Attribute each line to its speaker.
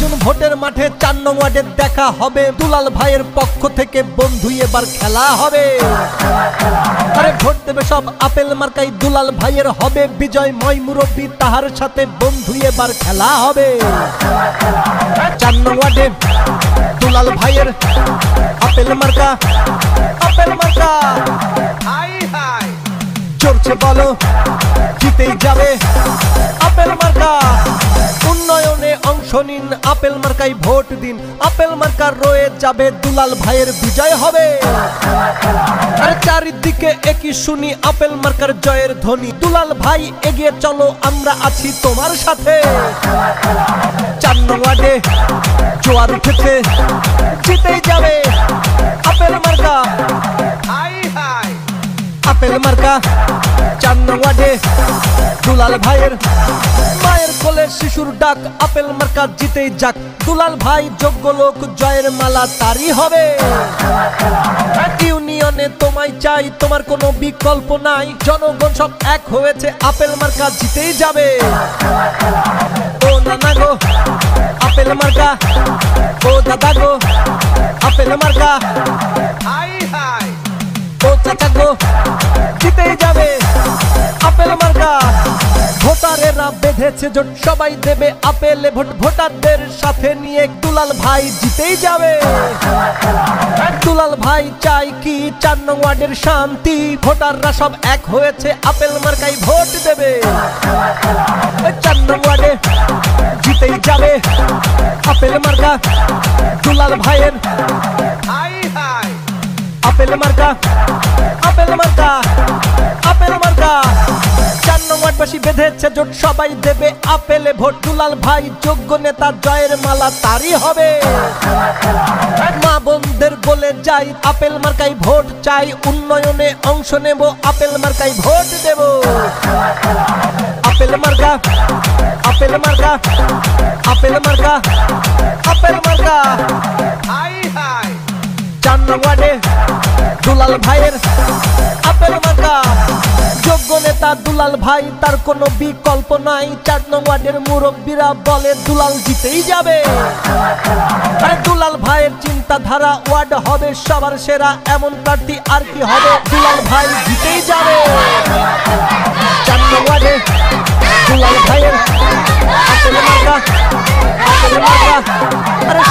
Speaker 1: June ভোটের মাঠে 4 নং ওয়ার্ডে দেখা হবে দুলাল ভাইয়ের পক্ষ থেকে বন্ধু এবার খেলা হবে। আরে ভোট দেবে সব আপেল মার্কাই দুলাল ভাইয়ের হবে বিজয় ময় মুরব্বী তাহার সাথে বন্ধু এবার খেলা হবে। 4 নং ওয়ার্ডে দুলাল ভাইয়ের আপেল মার্কা চলছে বলো জিতেই যাবে আপেল মার্কা। উন্নয়নে অংশ নিন আপেল মার্কাই ভোট দিন আপেল মার্কার রয়ে যাবে দুলাল ভাইয়ের বিজয় হবে। আর চারিদিকে একই শুনি আপেল মার্কার জয়ের ধ্বনি দুলাল ভাই এগিয়ে চলো আমরা আছি তোমার সাথে। 4 নং ওয়ার্ডে জোয়ার উঠেছে জিতেই যাবে আপেল মার্কা আপেল মার্কা। 4 নং ওয়ার্ডে দুলাল ভাইয়ের মায়ের কোলে শিশুর ডাক আপেল মার্কা জিতেই যাক দুলাল ভাই যোগ্য লোক জয়ের মালা তারই হবে। ইউনিয়নে তোমায় চাই তোমার কোনো বিকল্প নাই জনগণ সব এক হয়েছে আপেল মার্কা জিতেই যাবে। ও নানা গো আপেল মার্কা ও দাদা গো আপেল মার্কা ও চাচা গো জিতেই যাবে আপেল মার্কা। ভোটারেরা বেঁধেছে জোট সবাই দেবে আপেলে ভোট ভোটারদের সাথে নিয়ে দুলাল ভাই জিতেই যাবে। দুলাল ভাই চাই কি 4 নং ওয়ার্ডের শান্তি ভোটাররা সব এক হয়েছে আপেল মার্কাই ভোট দেবে। 4 নং ওয়ার্ডে জিতেই যাবে আপেল মার্কা দুলাল ভাইয়ের আপেল মার্কা আপেল মার্কা আপেল মার্কা। 4 নং ওয়ার্ডবাসী বেঁধেছে জোট সবাই দেবে আপেলে ভোট দুলাল ভাই যোগ্য নেতা জয়ের মালা তারই হবে। মা বোনদের বলে যাই আপেল মার্কাই ভোট চাই উন্নয়নে অংশ নেব আপেল মার্কাই ভোট দেব। আপেল মার্কা আপেল মার্কা আপেল মার্কা আপেল মার্কা। 4 নং ওয়ার্ডে দুলাল ভাইয়ের আপেল মার্কা যোগ্য নেতা দুলাল ভাই তার কোনো বিকল্প নাই। 4 নং ওয়ার্ডের মুরব্বীরা বলে দুলাল জিতেই যাবে। আরে দুলাল ভাইয়ের চিন্তাধারা ওয়ার্ড হবে সবার সেরা এমন প্রার্থী আর কি হবে দুলাল ভাই জিতেই যাবে। 4 নং ওয়ার্ডে দুলাল ভাইয়ের আপেল মার্কা আপেল মার্কা। আরে